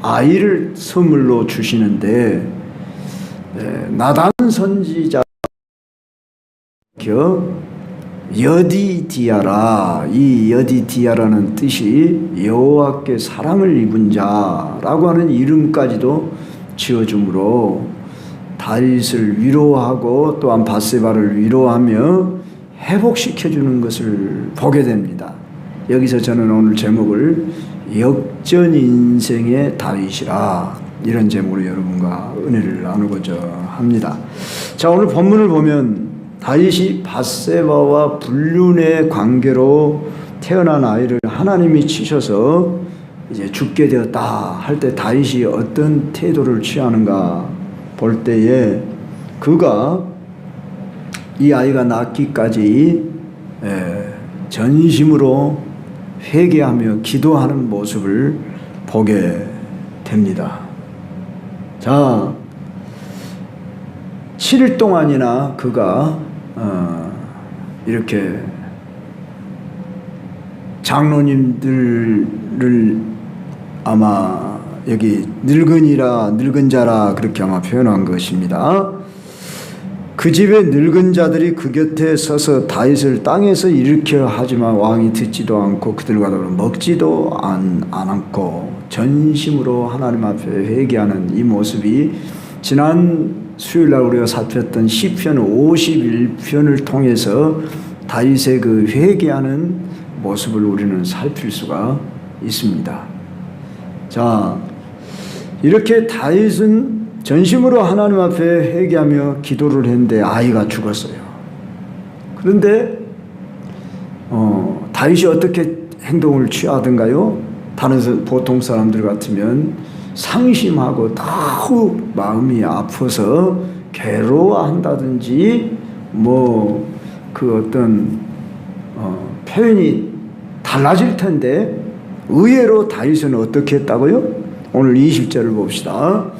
아이를 선물로 주시는데 나단 선지자 여디디아라, 이 여디디아라는 뜻이 여호와께 사랑을 입은 자라고 하는 이름까지도 지어주므로 다윗을 위로하고 또한 밧세바를 위로하며 회복시켜주는 것을 보게 됩니다. 여기서 저는 오늘 제목을 역전 인생의 다윗이라, 이런 제목으로 여러분과 은혜를 나누고자 합니다. 자, 오늘 본문을 보면 다윗이 밧세바와 불륜의 관계로 태어난 아이를 하나님이 치셔서 이제 죽게 되었다 할 때 다윗이 어떤 태도를 취하는가 볼 때에, 그가 이 아이가 낳기까지 전심으로 회개하며 기도하는 모습을 보게 됩니다. 자, 7일 동안이나 그가 이렇게 장로님들을 아마 여기 늙은 자라 그렇게 아마 표현한 것입니다. 그 집의 늙은 자들이 그 곁에 서서 다윗을 땅에서 일으켜 하지만 왕이 듣지도 않고 그들과 더불어 먹지도 않고 전심으로 하나님 앞에 회개하는 이 모습이 지난 수요일날 우리가 살폈던 시편 51편을 통해서 다윗의 그 회개하는 모습을 우리는 살필 수가 있습니다. 자, 이렇게 다윗은 전심으로 하나님 앞에 회개하며 기도를 했는데 아이가 죽었어요. 그런데 다윗이 어떻게 행동을 취하던가요? 다른 보통 사람들 같으면 상심하고 더욱 마음이 아파서 괴로워한다든지 그 어떤 표현이 달라질 텐데, 의외로 다윗은 어떻게 했다고요? 오늘 20절을 봅시다.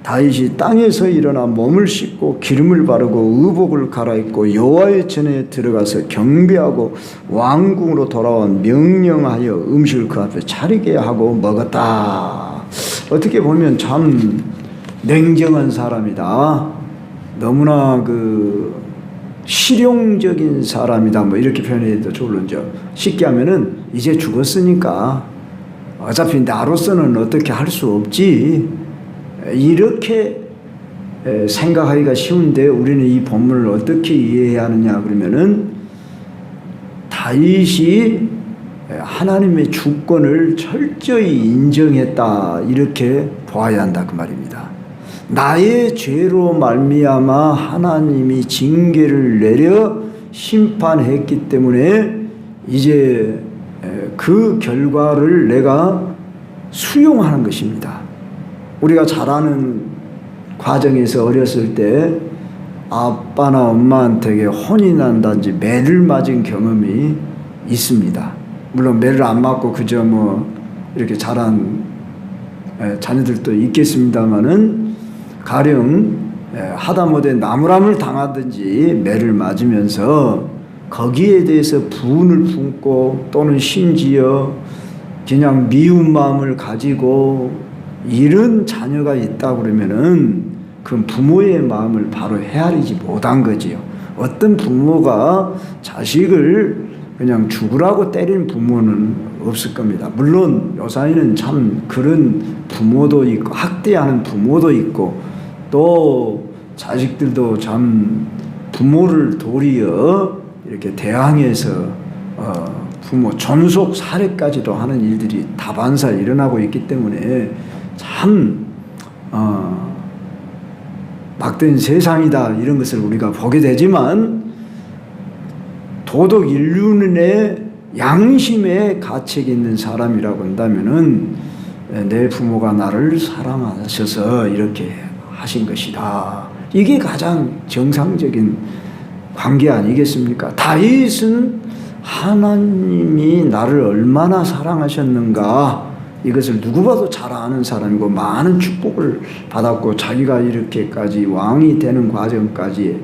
다윗이 땅에서 일어나 몸을 씻고 기름을 바르고 의복을 갈아입고 여호와의 전에 들어가서 경배하고 왕궁으로 돌아와 명령하여 음식을 그 앞에 차리게 하고 먹었다. 어떻게 보면 참 냉정한 사람이다, 너무나 실용적인 사람이다, 이렇게 표현해도 좋을런저. 쉽게 하면은 이제 죽었으니까 어차피 나로서는 어떻게 할 수 없지, 이렇게 생각하기가 쉬운데, 우리는 이 본문을 어떻게 이해해야 하느냐 그러면은, 다윗이 하나님의 주권을 철저히 인정했다, 이렇게 보아야 한다 그 말입니다. 나의 죄로 말미암아 하나님이 징계를 내려 심판했기 때문에 이제 그 결과를 내가 수용하는 것입니다. 우리가 잘 아는 과정에서 어렸을 때 아빠나 엄마한테 혼이 난다든지 매를 맞은 경험이 있습니다. 물론 매를 안 맞고 그저 이렇게 자란 자녀들도 있겠습니다만은, 가령 하다못해 나무람을 당하든지 매를 맞으면서 거기에 대해서 분을 품고 또는 심지어 그냥 미운 마음을 가지고 이런 자녀가 있다 그러면은 그 부모의 마음을 바로 헤아리지 못한 거지요. 어떤 부모가 자식을 그냥 죽으라고 때리는 부모는 없을 겁니다. 물론 요사이는 참 그런 부모도 있고 학대하는 부모도 있고, 또 자식들도 참 부모를 도리어 이렇게 대항해서 부모 존속 살해까지도 하는 일들이 다반사 일어나고 있기 때문에 참 막된 세상이다, 이런 것을 우리가 보게 되지만, 도덕 인륜의 양심에 가책이 있는 사람이라고 한다면은 내 부모가 나를 사랑하셔서 이렇게 하신 것이다, 이게 가장 정상적인 관계 아니겠습니까? 다윗은 하나님이 나를 얼마나 사랑하셨는가, 이것을 누구 봐도 잘 아는 사람이고 많은 축복을 받았고, 자기가 이렇게까지 왕이 되는 과정까지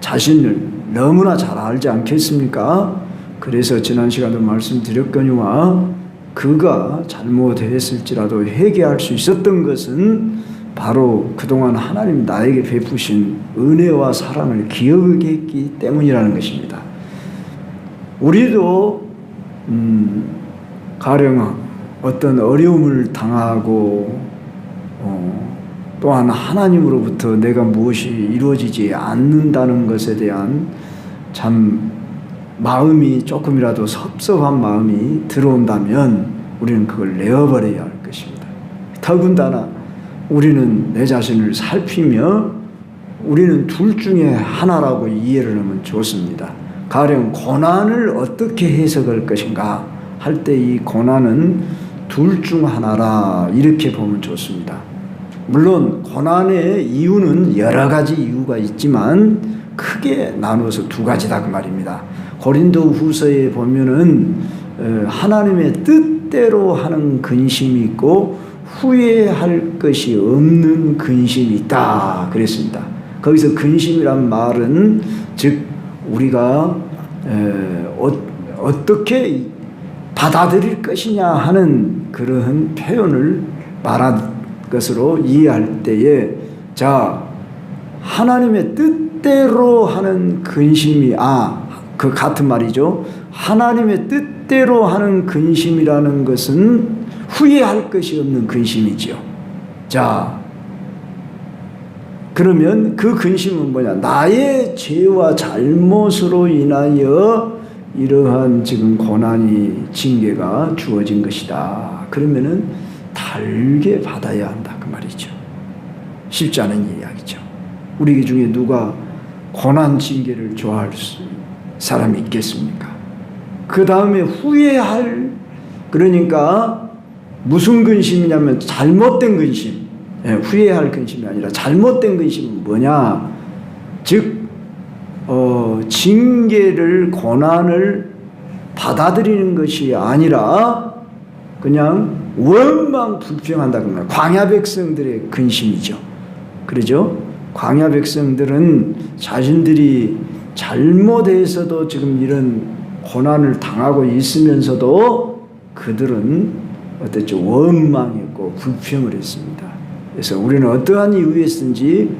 자신을 너무나 잘 알지 않겠습니까? 그래서 지난 시간도 말씀드렸거니와 그가 잘못했을지라도 회개할 수 있었던 것은 바로 그동안 하나님 나에게 베푸신 은혜와 사랑을 기억했기 때문이라는 것입니다. 우리도 가령 어떤 어려움을 당하고 또한 하나님으로부터 내가 무엇이 이루어지지 않는다는 것에 대한 참 마음이 조금이라도 섭섭한 마음이 들어온다면 우리는 그걸 내어버려야 할 것입니다. 더군다나 우리는 내 자신을 살피며 우리는 둘 중에 하나라고 이해를 하면 좋습니다. 가령 고난을 어떻게 해석할 것인가 할 때 이 고난은 둘 중 하나라 이렇게 보면 좋습니다. 물론 고난의 이유는 여러 가지 이유가 있지만 크게 나누어서 두 가지다 그 말입니다. 고린도 후서에 보면은 하나님의 뜻대로 하는 근심이 있고 후회할 것이 없는 근심이 있다 그랬습니다. 거기서 근심이란 말은 즉 우리가 어떻게 받아들일 것이냐 하는 그러한 표현을 말한 것으로 이해할 때에 자 하나님의 뜻대로 하는 근심이 그 같은 말이죠. 하나님의 뜻대로 하는 근심이라는 것은 후회할 것이 없는 근심이죠. 자, 그러면 그 근심은 뭐냐? 나의 죄와 잘못으로 인하여 이러한 지금 고난이 징계가 주어진 것이다. 그러면은 달게 받아야 한다 그 말이죠. 쉽지 않은 이야기죠. 우리 중에 누가 고난 징계를 좋아할 사람이 있겠습니까? 그 다음에 후회할 그러니까 무슨 근심이냐면 잘못된 근심. 후회할 근심이 아니라 잘못된 근심은 뭐냐? 즉 징계를 고난을 받아들이는 것이 아니라 그냥 원망 불평한다 그러면 광야 백성들의 근심이죠. 그러죠? 광야 백성들은 자신들이 잘못해서도 지금 이런 고난을 당하고 있으면서도 그들은 어땠죠? 원망했고 불평을 했습니다. 그래서 우리는 어떠한 이유에서든지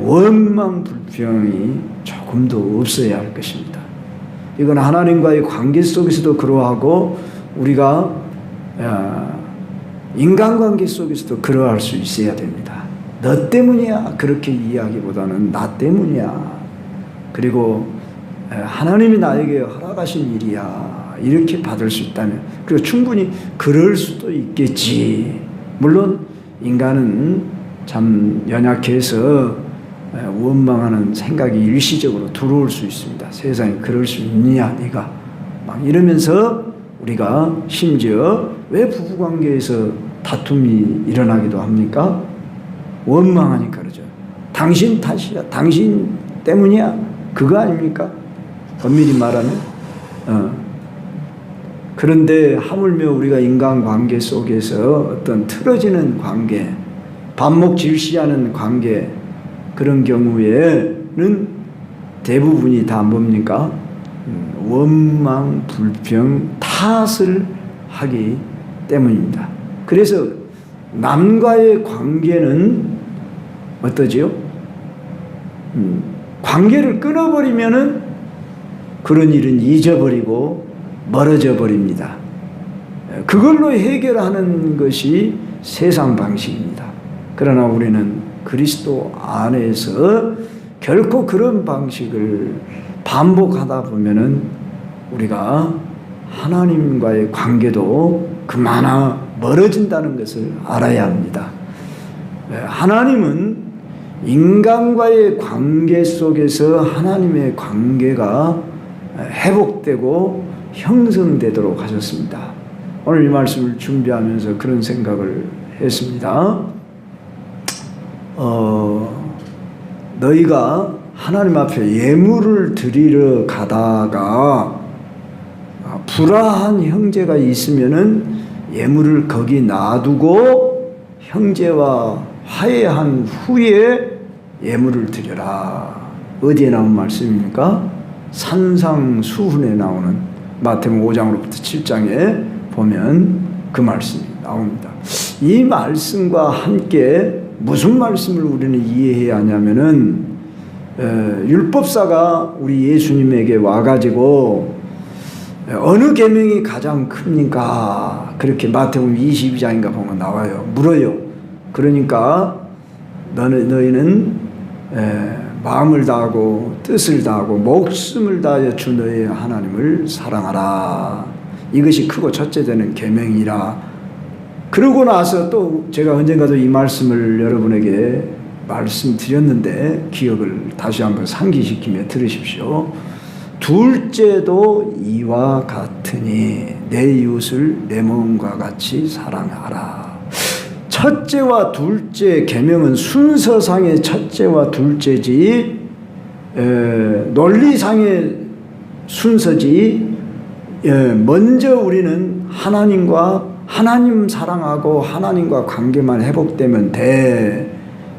원망 불평이 조금도 없어야 할 것입니다. 이건 하나님과의 관계 속에서도 그러하고 우리가 인간관계 속에서도 그러할 수 있어야 됩니다. 너 때문이야 그렇게 이야기보다는 나 때문이야. 그리고 하나님이 나에게 허락하신 일이야 이렇게 받을 수 있다면 그리고 충분히 그럴 수도 있겠지. 물론 인간은 참 연약해서 원망하는 생각이 일시적으로 들어올 수 있습니다. 세상에 그럴 수 있느냐 네가 막 이러면서 우리가 심지어 왜 부부관계에서 다툼이 일어나기도 합니까? 원망하니까 그러죠. 당신 탓이야. 당신 때문이야. 그거 아닙니까? 엄밀히 말하면. 그런데 하물며 우리가 인간관계 속에서 어떤 틀어지는 관계, 반목질시하는 관계 그런 경우에는 대부분이 다 뭡니까? 원망, 불평, 탓을 하기 때문입니다. 그래서 남과의 관계는 어떠지요? 관계를 끊어버리면은 그런 일은 잊어버리고 멀어져 버립니다. 그걸로 해결하는 것이 세상 방식입니다. 그러나 우리는 그리스도 안에서 결코 그런 방식을 반복하다 보면은 우리가 하나님과의 관계도 그마나 멀어진다는 것을 알아야 합니다. 하나님은 인간과의 관계 속에서 하나님의 관계가 회복되고 형성되도록 하셨습니다. 오늘 이 말씀을 준비하면서 그런 생각을 했습니다. 너희가 하나님 앞에 예물을 드리러 가다가 불화한 형제가 있으면은 예물을 거기 놔두고 형제와 화해한 후에 예물을 드려라. 어디에 나온 말씀입니까? 산상수훈에 나오는 마태복음 5장으로부터 7장에 보면 그 말씀이 나옵니다. 이 말씀과 함께 무슨 말씀을 우리는 이해해야 하냐면은 율법사가 우리 예수님에게 와가지고 어느 계명이 가장 큽니까? 그렇게 마태복음 22장인가 보면 나와요. 물어요. 그러니까 너희는 마음을 다하고 뜻을 다하고 목숨을 다하여 주 너희의 하나님을 사랑하라. 이것이 크고 첫째 되는 계명이라. 그러고 나서 또 제가 언젠가도 이 말씀을 여러분에게 말씀드렸는데 기억을 다시 한번 상기시키며 들으십시오. 둘째도 이와 같으니 내 이웃을 내 몸과 같이 사랑하라. 첫째와 둘째 계명은 순서상의 첫째와 둘째지 논리상의 순서지. 먼저 우리는 하나님 사랑하고 하나님과 관계만 회복되면 돼.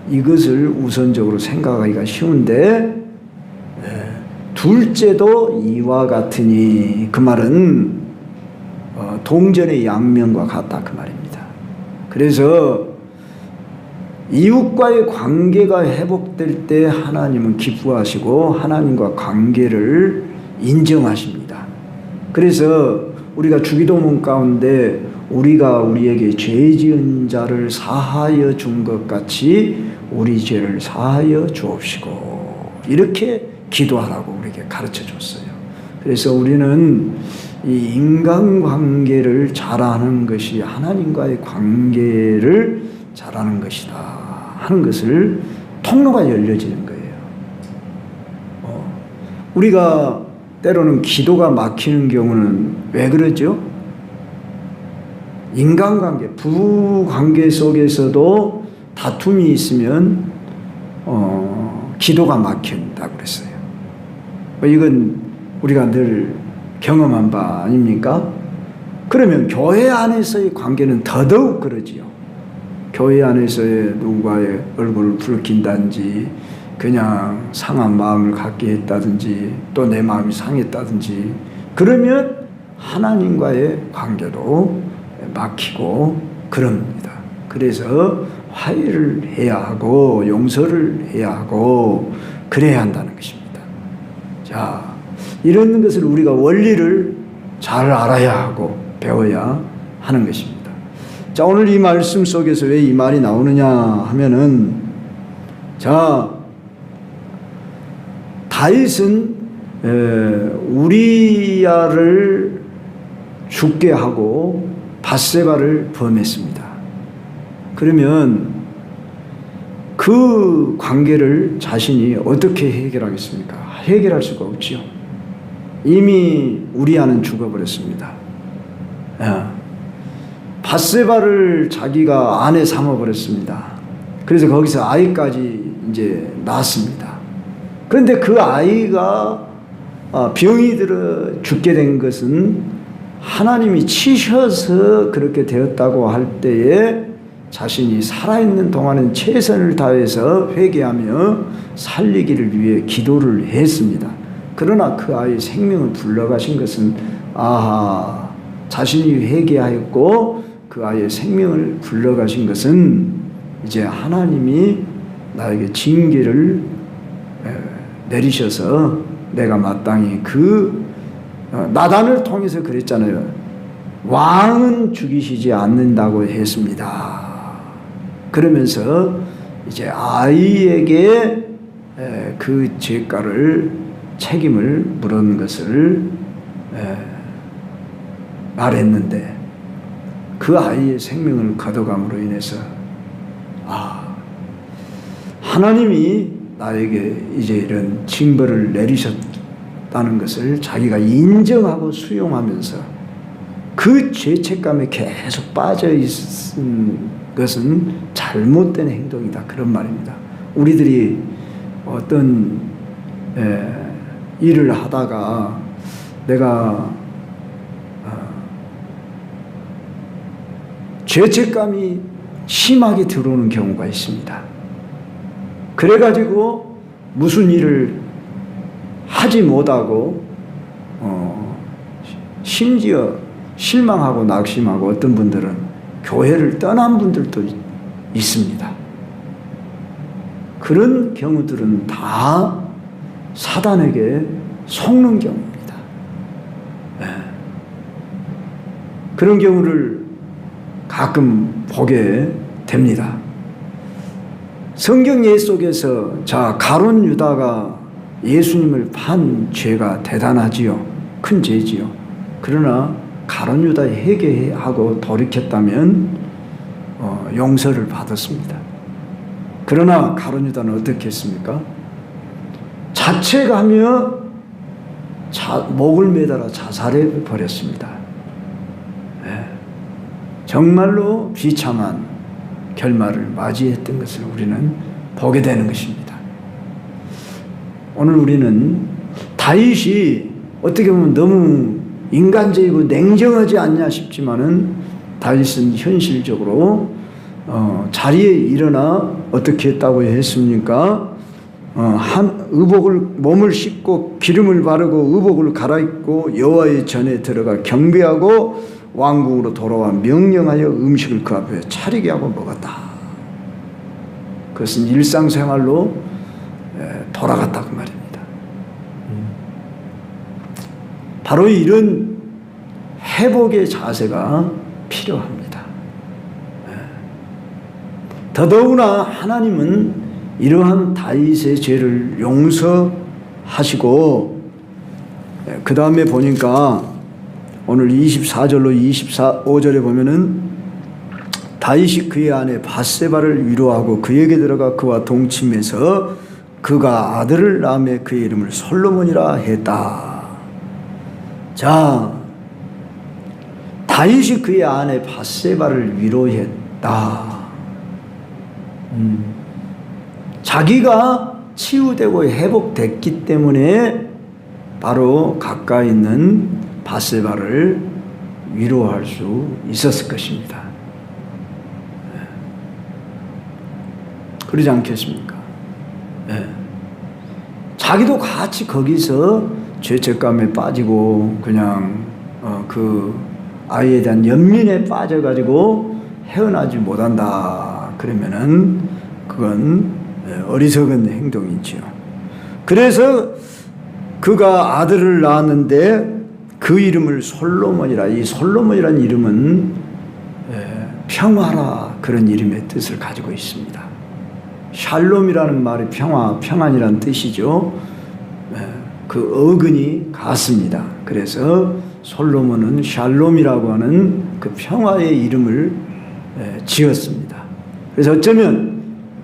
이것을 우선적으로 생각하기가 쉬운데 둘째도 이와 같으니 그 말은 동전의 양면과 같다 그 말입니다. 그래서 이웃과의 관계가 회복될 때 하나님은 기뻐하시고 하나님과 관계를 인정하십니다. 그래서 우리가 주기도문 가운데 우리가 우리에게 죄 지은 자를 사하여 준 것 같이 우리 죄를 사하여 주옵시고 이렇게 기도하라고 우리에게 가르쳐 줬어요. 그래서 우리는 이 인간관계를 잘하는 것이 하나님과의 관계를 잘하는 것이다 하는 것을 통로가 열려지는 거예요. 우리가 때로는 기도가 막히는 경우는 왜 그러죠? 인간관계, 부부관계 속에서도 다툼이 있으면 기도가 막힌다고 그랬어요. 이건 우리가 늘 경험한 바 아닙니까? 그러면 교회 안에서의 관계는 더더욱 그러지요. 교회 안에서의 누군가의 얼굴을 붉힌다든지 그냥 상한 마음을 갖게 했다든지 또 내 마음이 상했다든지 그러면 하나님과의 관계도 막히고 그럽니다. 그래서 화해를 해야 하고 용서를 해야 하고 그래야 한다는 것입니다. 자, 이런 것을 우리가 원리를 잘 알아야 하고 배워야 하는 것입니다. 자, 오늘 이 말씀 속에서 왜 이 말이 나오느냐 하면은 자, 다윗은 우리야를 죽게 하고 밧세바를 범했습니다. 그러면 그 관계를 자신이 어떻게 해결하겠습니까? 해결할 수가 없지요. 이미 우리야는 죽어버렸습니다. 밧세바를 자기가 아내 삼아버렸습니다. 그래서 거기서 아이까지 이제 낳았습니다. 그런데 그 아이가 병이 들어 죽게 된 것은 하나님이 치셔서 그렇게 되었다고 할 때에 자신이 살아있는 동안은 최선을 다해서 회개하며 살리기를 위해 기도를 했습니다. 그러나 그 아이의 생명을 불러가신 것은 자신이 회개하였고 그 아이의 생명을 불러가신 것은 이제 하나님이 나에게 징계를 내리셔서 내가 마땅히 나단을 통해서 그랬잖아요. 왕은 죽이시지 않는다고 했습니다. 그러면서 이제 아이에게 그 죄가를 책임을 물은 것을 말했는데 그 아이의 생명을 거둬감으로 인해서 하나님이 나에게 이제 이런 징벌을 내리셨다는 것을 자기가 인정하고 수용하면서 그 죄책감에 계속 빠져 있은 것은 잘못된 행동이다 그런 말입니다. 우리들이 어떤 일을 하다가 내가 죄책감이 심하게 들어오는 경우가 있습니다. 그래가지고 무슨 일을 하지 못하고 심지어 실망하고 낙심하고 어떤 분들은 교회를 떠난 분들도 있습니다. 그런 경우들은 다 사단에게 속는 경우입니다. 네. 그런 경우를 가끔 보게 됩니다. 성경 예 속에서 가룟 유다가 예수님을 판 죄가 대단하지요. 큰 죄지요. 그러나 가룟 유다 회개하고 돌이켰다면 용서를 받았습니다. 그러나 가룟 유다는 어떻게 했습니까? 자책하며 목을 매달아 자살해 버렸습니다. 네. 정말로 비참한 결말을 맞이했던 것을 우리는 보게 되는 것입니다. 오늘 우리는 다윗이 어떻게 보면 너무 인간적이고 냉정하지 않냐 싶지만은 다윗은 현실적으로 자리에 일어나 어떻게 했다고 했습니까? 의복을 몸을 씻고 기름을 바르고 의복을 갈아입고 여호와의 전에 들어가 경배하고 왕궁으로 돌아와 명령하여 음식을 그 앞에 차리게 하고 먹었다. 그것은 일상생활로 돌아갔다 그 말입니다. 바로 이런 회복의 자세가 필요합니다. 더더구나 하나님은 이러한 다윗의 죄를 용서하시고 그 다음에 보니까 오늘 24절로 25절에 보면은 다윗이 그의 아내 밧세바를 위로하고 그에게 들어가 그와 동침해서 그가 아들을 낳음에 그의 이름을 솔로몬이라 했다. 자, 다윗이 그의 아내 밧세바를 위로했다. 자기가 치유되고 회복됐기 때문에 바로 가까이 있는 밧세바를 위로할 수 있었을 것입니다. 그러지 않겠습니까? 네. 자기도 같이 거기서 죄책감에 빠지고 그냥 그 아이에 대한 연민에 빠져가지고 헤어나지 못한다. 그러면은 그건 어리석은 행동이지요. 그래서 그가 아들을 낳았는데 그 이름을 솔로몬이라. 이 솔로몬이라는 이름은 평화라 그런 이름의 뜻을 가지고 있습니다. 샬롬이라는 말이 평안이라는 뜻이죠. 그 어근이 같습니다. 그래서 솔로몬은 샬롬이라고 하는 그 평화의 이름을 지었습니다. 그래서 어쩌면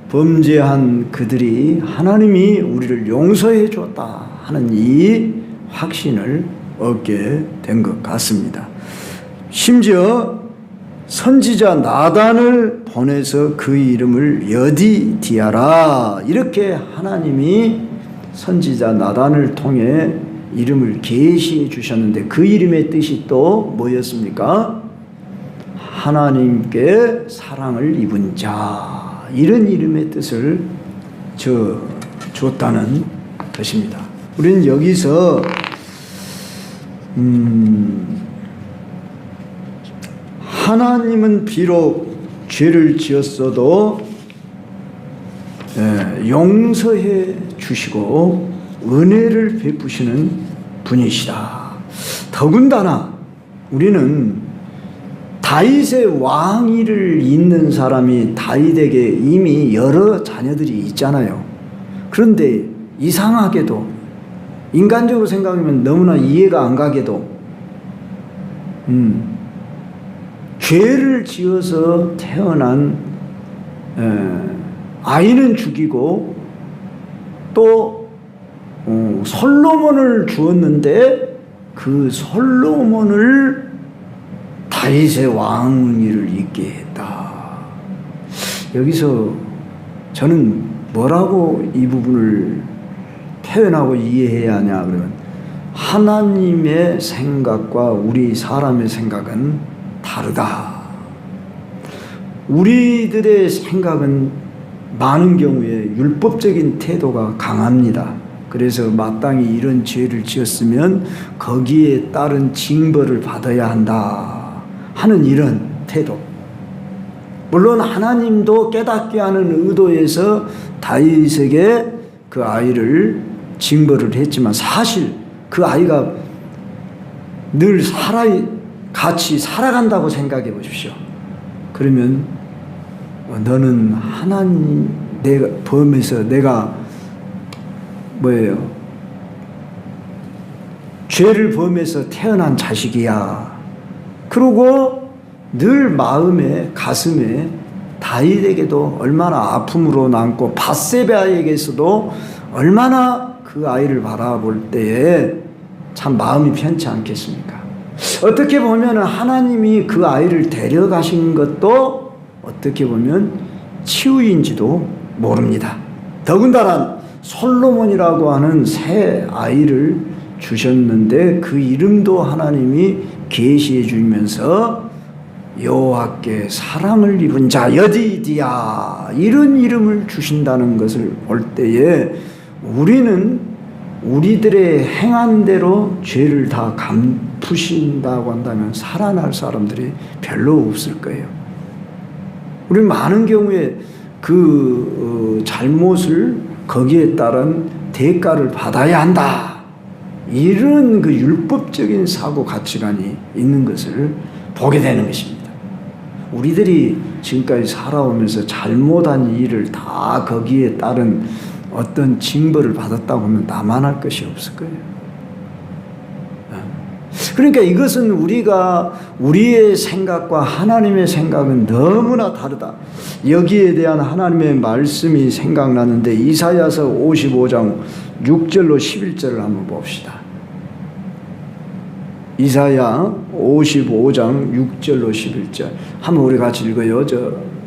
범죄한 그들이 하나님이 우리를 용서해 줬다 하는 이 확신을 얻게 된 것 같습니다. 심지어 선지자 나단을 보내서 그 이름을 여디디아라 이렇게 하나님이 선지자 나단을 통해 이름을 계시해 주셨는데 그 이름의 뜻이 또 뭐였습니까? 하나님께 사랑을 입은 자, 이런 이름의 뜻을 줬다는 것입니다. 우리는 여기서 하나님은 비록 죄를 지었어도 용서해 주시고 은혜를 베푸시는 분이시다. 더군다나 우리는 다윗의 왕위를 잇는 사람이 다윗에게 이미 여러 자녀들이 있잖아요. 그런데 이상하게도 인간적으로 생각하면 너무나 이해가 안 가게도 죄를 지어서 태어난 아이는 죽이고 또 솔로몬을 주었는데 그 솔로몬을 다윗의 왕위를 잇게 했다. 여기서 저는 뭐라고 이 부분을 표현하고 이해해야 하냐 그러면 하나님의 생각과 우리 사람의 생각은 다르다. 우리들의 생각은 많은 경우에 율법적인 태도가 강합니다. 그래서 마땅히 이런 죄를 지었으면 거기에 따른 징벌을 받아야 한다 하는 이런 태도. 물론 하나님도 깨닫게 하는 의도에서 다윗에게 그 아이를 징벌을 했지만 사실 그 아이가 늘 같이 살아간다고 생각해 보십시오. 그러면 너는 하나님 내가 범해서 내가 죄를 범해서 태어난 자식이야. 그러고 늘 마음에 가슴에 다윗에게도 얼마나 아픔으로 남고 밧세바에게서도 얼마나 그 아이를 바라볼 때에 참 마음이 편치 않겠습니까? 어떻게 보면 하나님이 그 아이를 데려가신 것도 어떻게 보면 치유인지도 모릅니다. 더군다나 솔로몬이라고 하는 새 아이를 주셨는데 그 이름도 하나님이 계시해 주면서 여호와께 사랑을 입은 자 여디디야 이런 이름을 주신다는 것을 볼 때에 우리는 우리들의 행한 대로 죄를 다 갚으신다고 한다면 살아날 사람들이 별로 없을 거예요. 우리 많은 경우에 그 잘못을 거기에 따른 대가를 받아야 한다. 이런 그 율법적인 사고 가치관이 있는 것을 보게 되는 것입니다. 우리들이 지금까지 살아오면서 잘못한 일을 다 거기에 따른 어떤 징벌을 받았다고 하면 나만 할 것이 없을 거예요. 그러니까 이것은 우리의 생각과 하나님의 생각은 너무나 다르다. 여기에 대한 하나님의 말씀이 생각나는데 이사야서 55장 6절로 11절을 한번 봅시다. 이사야 55장 6절로 11절 한번 우리 같이 읽어요.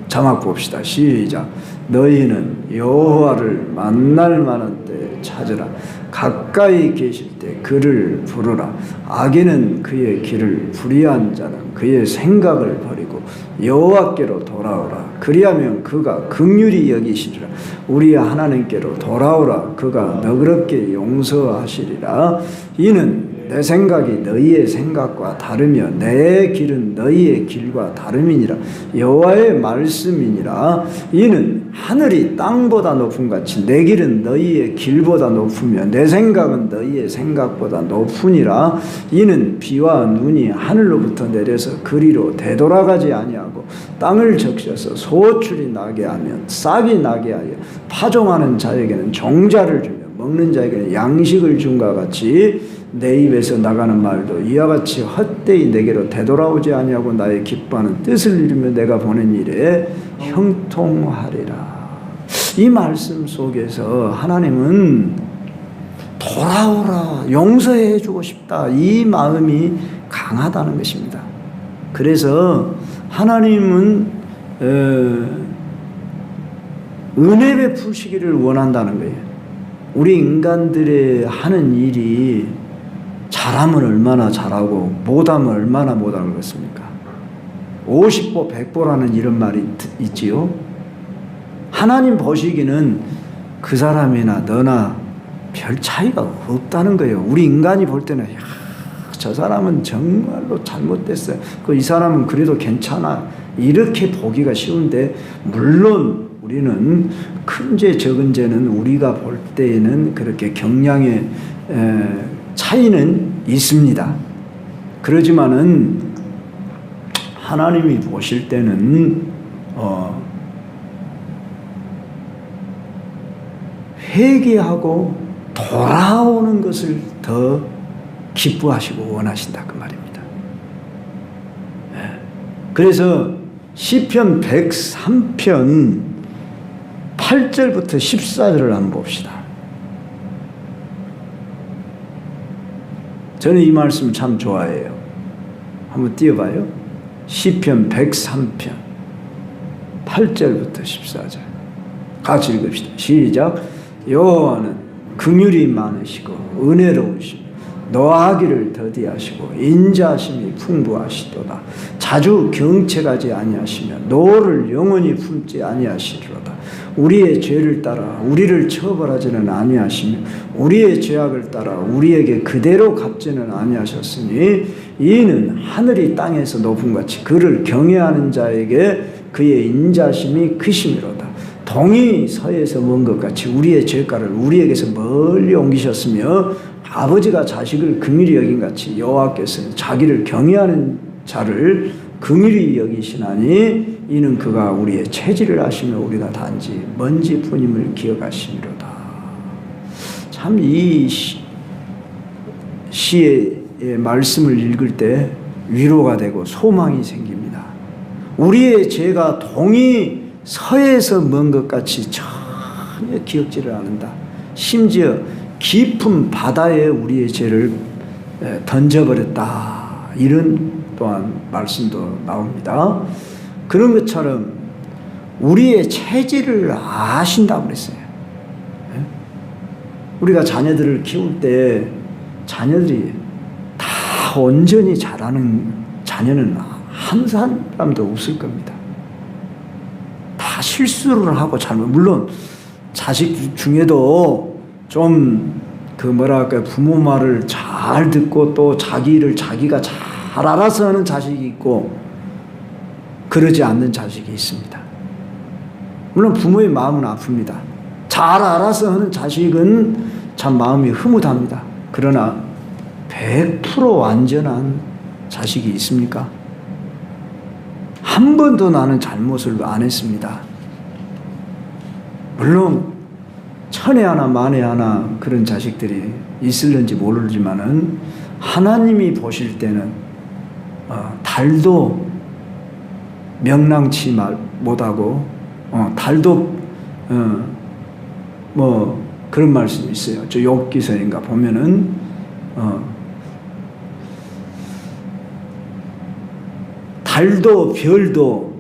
자막 봅시다. 시작. 너희는 여호와를 만날 만한 때 찾으라. 가까이 계실 때 그를 부르라. 악인은 그의 길을 불의한 자는 그의 생각을 버리고 여호와께로 돌아오라. 그리하면 그가 긍휼히 여기시리라. 우리 하나님께로 돌아오라. 그가 너그럽게 용서하시리라. 이는 내 생각이 너희의 생각과 다르며 내 길은 너희의 길과 다름이니라. 여호와의 말씀이니라. 이는 하늘이 땅보다 높음 같이 내 길은 너희의 길보다 높으며 내 생각은 너희의 생각보다 높으니라. 이는 비와 눈이 하늘로부터 내려서 그리로 되돌아가지 아니하고 땅을 적셔서 소출이 나게 하면 싹이 나게 하여 파종하는 자에게는 종자를 주며 먹는 자에게는 양식을 준과 같이 내 입에서 나가는 말도 이와 같이 헛되이 내게로 되돌아오지 아니하고 나의 기뻐하는 뜻을 이루며 내가 보낸 일에 형통하리라. 이 말씀 속에서 하나님은 돌아오라, 용서해 주고 싶다, 이 마음이 강하다는 것입니다. 그래서 하나님은 은혜 베푸시기를 원한다는 거예요. 우리 인간들의 하는 일이 잘하면 얼마나 잘하고 못하면 얼마나 못하는 것입니까? 50보 100보라는 이런 말이 있지요. 하나님 보시기는 그 사람이나 너나 별 차이가 없다는 거예요. 우리 인간이 볼 때는 저 사람은 정말로 잘못됐어요. 이 사람은 그래도 괜찮아. 이렇게 보기가 쉬운데 물론 우리는 큰 죄 적은 죄는 우리가 볼 때에는 그렇게 경량의 차이는 있습니다. 그러지만은 하나님이 보실 때는 회개하고 돌아오는 것을 더 기뻐하시고 원하신다 그 말입니다. 그래서 시편 103편 8절부터 14절을 한번 봅시다. 저는 이 말씀 참 좋아해요. 한번 띄워봐요. 시편 103편 8절부터 14절 같이 읽읍시다. 시작. 여호와는 긍휼이 많으시고 은혜로우시고 노하기를 더디하시고 인자심이 풍부하시도다. 자주 경책하지 아니하시며 노를 영원히 품지 아니하시리로다. 우리의 죄를 따라 우리를 처벌하지는 아니하시며 우리의 죄악을 따라 우리에게 그대로 갚지는 아니하셨으니 이는 하늘이 땅에서 높음 같이 그를 경외하는 자에게 그의 인자심이 크심이로다. 동이 서에서 먼 것 같이 우리의 죄가를 우리에게서 멀리 옮기셨으며 아버지가 자식을 긍휼히 여긴 같이 여호와께서는 자기를 경외하는 자를 긍휼히 여기시나니 이는 그가 우리의 체질을 아시며 우리가 단지 먼지뿐임을 기억하시미로다. 참 이 시의 말씀을 읽을 때 위로가 되고 소망이 생깁니다. 우리의 죄가 동이 서에서 먼 것 같이 전혀 기억지를 않는다. 심지어 깊은 바다에 우리의 죄를 던져버렸다. 이런 또한 말씀도 나옵니다. 그런 것처럼 우리의 체질을 아신다고 그랬어요. 우리가 자녀들을 키울 때 자녀들이 다 온전히 자라는 자녀는 한 사람도 없을 겁니다. 다 실수를 하고 잘못, 물론 자식 중에도 좀 부모 말을 잘 듣고 또 자기 일을 자기가 잘 알아서 하는 자식이 있고 그러지 않는 자식이 있습니다. 물론 부모의 마음은 아픕니다. 잘 알아서 하는 자식은 참 마음이 흐뭇합니다. 그러나 100% 완전한 자식이 있습니까? 한 번도 나는 잘못을 안 했습니다. 물론 천에 하나 만에 하나 그런 자식들이 있을는지 모르지만은 하나님이 보실 때는 달도 명랑치 못하고 달도 뭐 그런 말씀이 있어요. 저 욥기서인가 보면은 달도 별도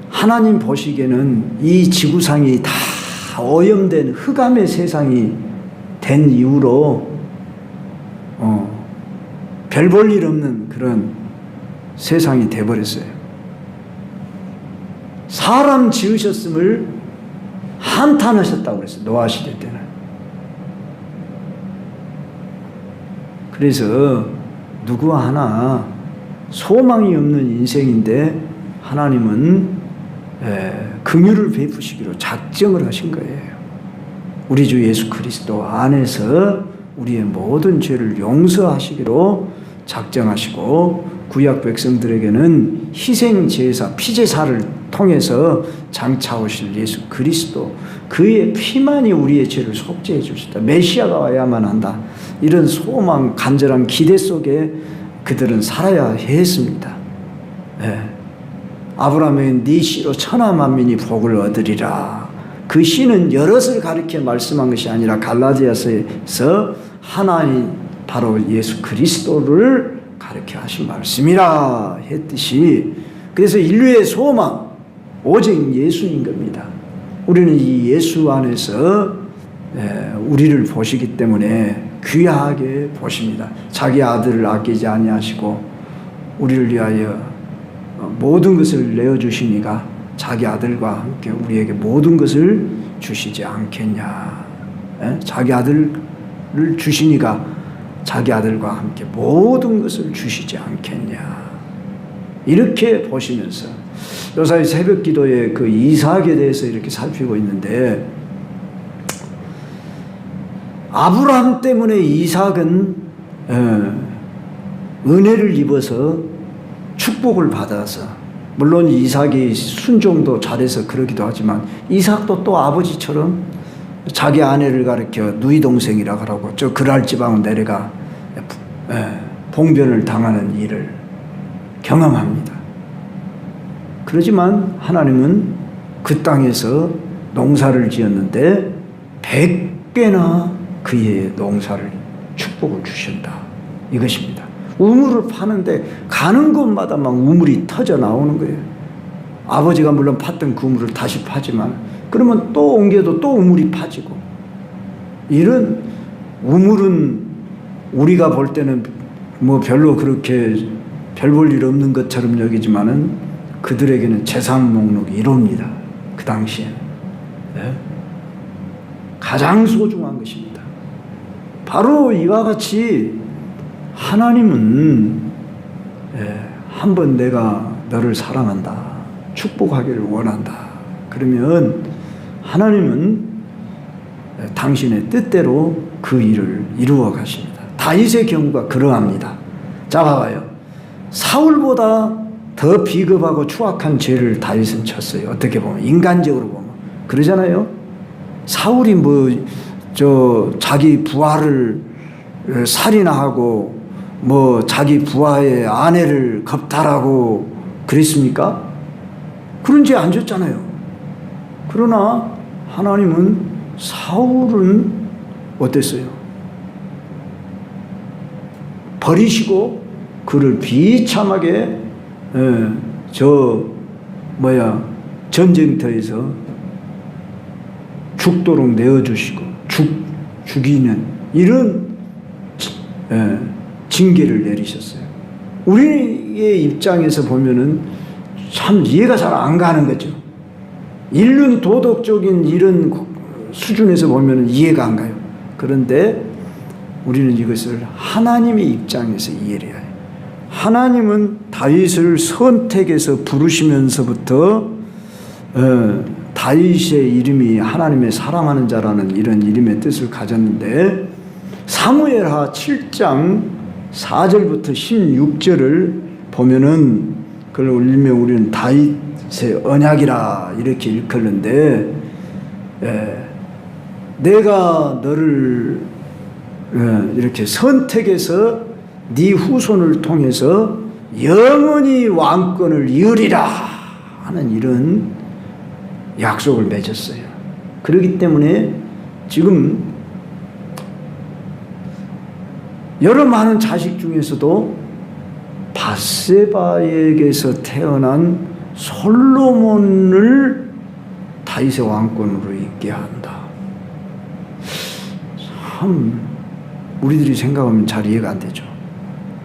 하나님 보시기에는 이 지구상이 다 오염된 흑암의 세상이 된 이후로 별 볼 일 없는 그런 세상이 돼버렸어요. 사람 지으셨음을 한탄하셨다고 그랬어요. 노아 시대 때는. 그래서 누구 하나 소망이 없는 인생인데 하나님은 긍휼을 베푸시기로 작정을 하신 거예요. 우리 주 예수 그리스도 안에서 우리의 모든 죄를 용서하시기로 작정하시고 구약 백성들에게는 희생 제사, 피제사를 통해서 장차 오실 예수 그리스도 그의 피만이 우리의 죄를 속죄해 주시다. 메시아가 와야만 한다. 이런 소망, 간절한 기대 속에 그들은 살아야 했습니다. 아브라함은 네 씨로 천하 만민이 복을 얻으리라. 그 씨는 여럿을 가리켜 말씀한 것이 아니라 갈라디아서에서 하나님 바로 예수 그리스도를 가르쳐 하신 말씀이라 했듯이 그래서 인류의 소망 오직 예수인 겁니다. 우리는 이 예수 안에서 우리를 보시기 때문에 귀하게 보십니다. 자기 아들을 아끼지 아니하시고 우리를 위하여 모든 것을 내어주시니까 자기 아들과 함께 우리에게 모든 것을 주시지 않겠냐. 자기 아들을 주시니까 자기 아들과 함께 모든 것을 주시지 않겠냐. 이렇게 보시면서 요사이 새벽 기도에 그 이삭에 대해서 이렇게 살피고 있는데 아브라함 때문에 이삭은 은혜를 입어서 축복을 받아서 물론 이삭이 순종도 잘해서 그러기도 하지만 이삭도 또 아버지처럼 자기 아내를 가리켜 누이 동생이라 하라고 저 그랄 지방 내려가 봉변을 당하는 일을 경험합니다. 그렇지만 하나님은 그 땅에서 농사를 지었는데 100배나 그의 농사를 축복을 주신다. 이것입니다. 우물을 파는데 가는 곳마다 막 우물이 터져 나오는 거예요. 아버지가 물론 팠던 그 우물을 다시 파지만 그러면 또 옮겨도 또 우물이 파지고 이런 우물은 우리가 볼 때는 뭐 별로 그렇게 별 볼 일 없는 것처럼 여기지만은 그들에게는 재산 목록이 1호입니다. 그 당시에. 네? 가장 소중한 것입니다. 바로 이와 같이 하나님은 한번 내가 너를 사랑한다, 축복하기를 원한다. 그러면 하나님은 당신의 뜻대로 그 일을 이루어 가십니다. 다윗의 경우가 그러합니다. 자, 봐봐요. 사울보다 더 비겁하고 추악한 죄를 다윗은 쳤어요. 어떻게 보면, 인간적으로 보면 그러잖아요. 사울이 자기 부하를 살인하고 자기 부하의 아내를 겁탈하고 그랬습니까? 그런 죄 안 졌잖아요. 그러나 하나님은 사울은 어땠어요? 버리시고 그를 비참하게 전쟁터에서 죽도록 내어주시고 죽이는 이런 징계를 내리셨어요. 우리의 입장에서 보면은 참 이해가 잘 안 가는 거죠. 인륜 도덕적인 이런 수준에서 보면은 이해가 안 가요. 그런데 우리는 이것을 하나님의 입장에서 이해를 해야 해요. 하나님은 다윗을 선택해서 부르시면서부터 다윗의 이름이 하나님의 사랑하는 자라는 이런 이름의 뜻을 가졌는데, 사무엘하 7장 4절부터 16절을 보면은 그걸 올리면 우리는 다윗의 언약이라 이렇게 일컫는데, 내가 너를 이렇게 선택해서 네 후손을 통해서 영원히 왕권을 이으리라 하는 이런 약속을 맺었어요. 그렇기 때문에 지금 여러 많은 자식 중에서도 밧세바에게서 태어난 솔로몬을 다윗의 왕권으로 있게 한다. 참 우리들이 생각하면 잘 이해가 안 되죠.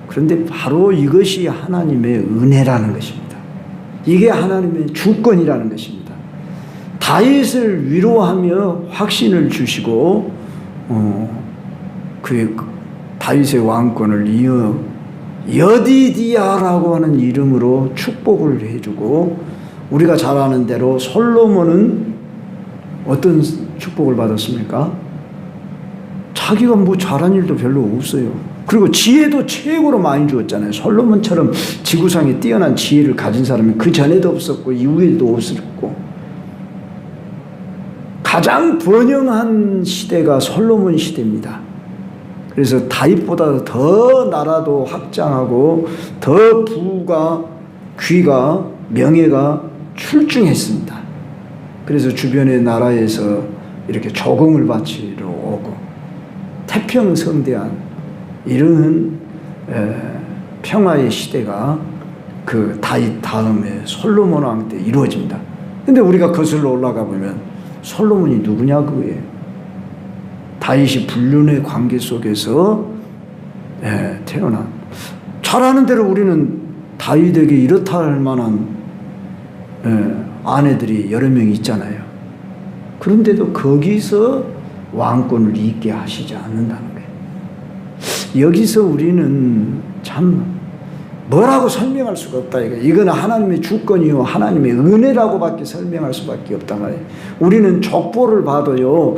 그런데 바로 이것이 하나님의 은혜라는 것입니다. 이게 하나님의 주권이라는 것입니다. 다윗을 위로하며 확신을 주시고 그의 다윗의 왕권을 이어 여디디아라고 하는 이름으로 축복을 해주고, 우리가 잘 아는 대로 솔로몬은 어떤 축복을 받았습니까? 자기가 잘한 일도 별로 없어요. 그리고 지혜도 최고로 많이 주었잖아요. 솔로몬처럼 지구상에 뛰어난 지혜를 가진 사람이 그 전에도 없었고 이후에도 없었고, 가장 번영한 시대가 솔로몬 시대입니다. 그래서 다윗보다 더 나라도 확장하고 더 부가, 귀가, 명예가 출중했습니다. 그래서 주변의 나라에서 이렇게 조공을 바치러 오고 태평성대한 이런 평화의 시대가 그 다윗 다음에 솔로몬 왕 때 이루어집니다. 근데 우리가 거슬러 올라가 보면 솔로몬이 누구냐 그거예요. 다윗이 불륜의 관계 속에서 태어난, 잘 아는 대로 우리는 다윗에게 이렇다 할 만한 아내들이 여러 명 있잖아요. 그런데도 거기서 왕권을 잇게 하시지 않는다는 거예요. 여기서 우리는 참 뭐라고 설명할 수가 없다. 이거는 하나님의 주권이요 하나님의 은혜라고밖에 설명할 수밖에 없단 말이에요. 우리는 족보를 봐도요,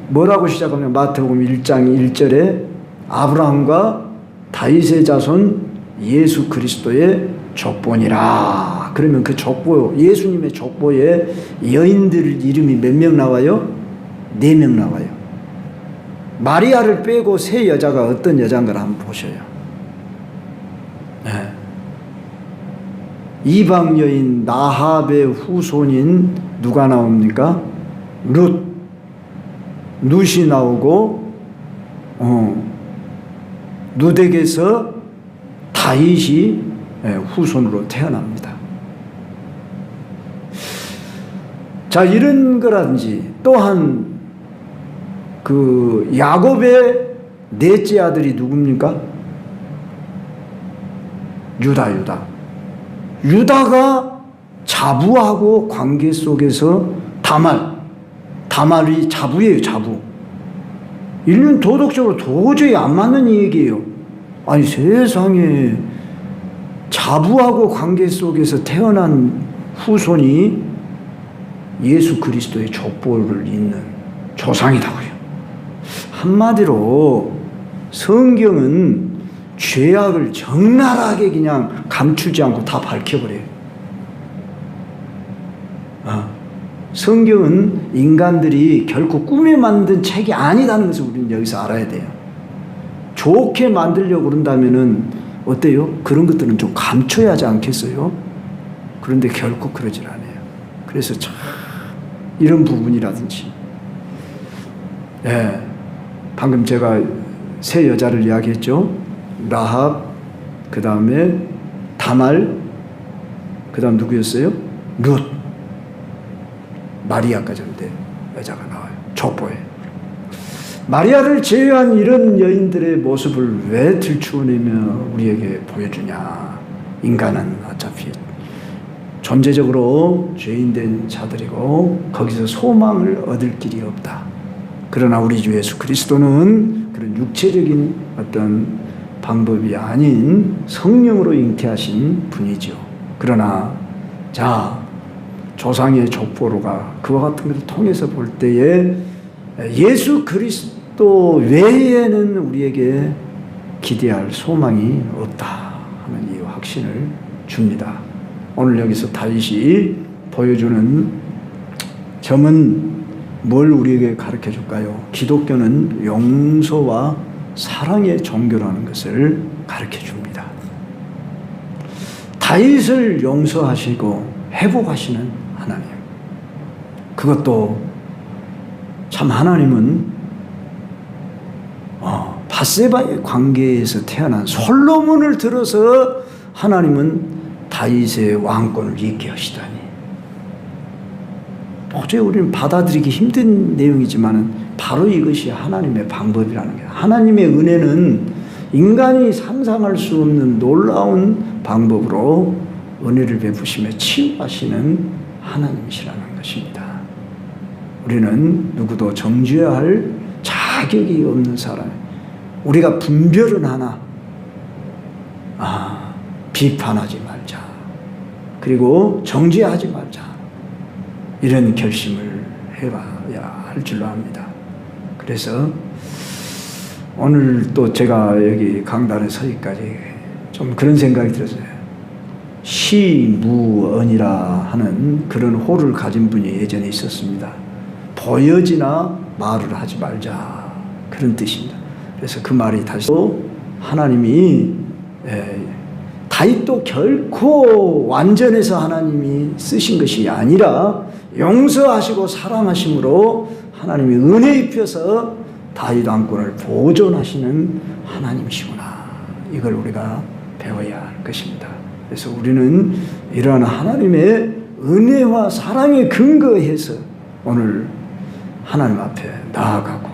뭐라고 시작하면 마태복음 1장 1절에 아브라함과 다윗의 자손 예수 그리스도의 족보니라. 그러면 그 족보, 예수님의 족보에 여인들 이름이 몇 명 나와요? 4명 나와요. 마리아를 빼고 세 여자가 어떤 여자인가 한번 보셔요. 이방 여인 나합의 후손인 누가 나옵니까? 룻이 나오고, 룻에게서 다윗이 후손으로 태어납니다. 자, 이런 거라든지 또한 그 야곱의 넷째 아들이 누굽니까? 유다가 자부하고 관계 속에서 다말이 자부예요, 자부. 인류는 도덕적으로 도저히 안 맞는 얘기예요. 아니, 세상에 자부하고 관계 속에서 태어난 후손이 예수 그리스도의 족보를 잇는 조상이라고요. 한마디로 성경은 죄악을 적나라하게 그냥 감추지 않고 다 밝혀버려요. 성경은 인간들이 결코 꾸며 만든 책이 아니라는 것을 우리는 여기서 알아야 돼요. 좋게 만들려고 그런다면은 어때요? 그런 것들은 좀 감춰야 하지 않겠어요? 그런데 결코 그러질 않아요. 그래서 참 이런 부분이라든지, 예, 방금 제가 세 여자를 이야기했죠. 라합, 그 다음에 다말, 그 다음 누구였어요? 룻, 마리아까지 하는데 여자가 나와요. 족보에. 마리아를 제외한 이런 여인들의 모습을 왜 들추어내며 우리에게 보여주냐? 인간은 어차피 존재적으로 죄인된 자들이고 거기서 소망을 얻을 길이 없다. 그러나 우리 주 예수 그리스도는 그런 육체적인 어떤 방법이 아닌 성령으로 잉태하신 분이죠. 그러나 조상의 족보로가 그와 같은 것을 통해서 볼 때에 예수 그리스도 외에는 우리에게 기대할 소망이 없다 하는 이 확신을 줍니다. 오늘 여기서 다윗이 보여주는 점은 뭘 우리에게 가르쳐 줄까요? 기독교는 용서와 사랑의 종교라는 것을 가르쳐 줍니다. 다윗을 용서하시고 회복하시는 하나님. 그것도 참 하나님은 밧세바의 관계에서 태어난 솔로몬을 들어서 하나님은 다윗의 왕권을 잇게 하시다니. 도저히 우리는 받아들이기 힘든 내용이지만 바로 이것이 하나님의 방법이라는 거예요. 하나님의 은혜는 인간이 상상할 수 없는 놀라운 방법으로 은혜를 베푸시며 치유하시는 하나님이시라는 것입니다. 우리는 누구도 정죄해야 할 자격이 없는 사람. 우리가 분별은 하나, 비판하지 말자. 그리고 정죄하지 말자. 이런 결심을 해봐야 할 줄로 압니다. 그래서 오늘 또 제가 여기 강단에 서기까지 좀 그런 생각이 들었어요. 시무언이라 하는 그런 호를 가진 분이 예전에 있었습니다. 보여지나 말을 하지 말자, 그런 뜻입니다. 그래서 그 말이 다시 또 하나님이 다윗도 결코 완전해서 하나님이 쓰신 것이 아니라 용서하시고 사랑하심으로 하나님이 은혜 입혀서 다윗 왕권을 보존하시는 하나님이시구나. 이걸 우리가 배워야 할 것입니다. 그래서 우리는 이러한 하나님의 은혜와 사랑에 근거해서 오늘 하나님 앞에 나아가고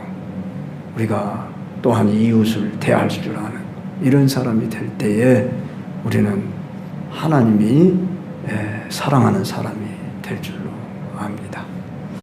우리가 또한 이웃을 대할 줄 아는 이런 사람이 될 때에 우리는 하나님이 사랑하는 사람이 될 줄로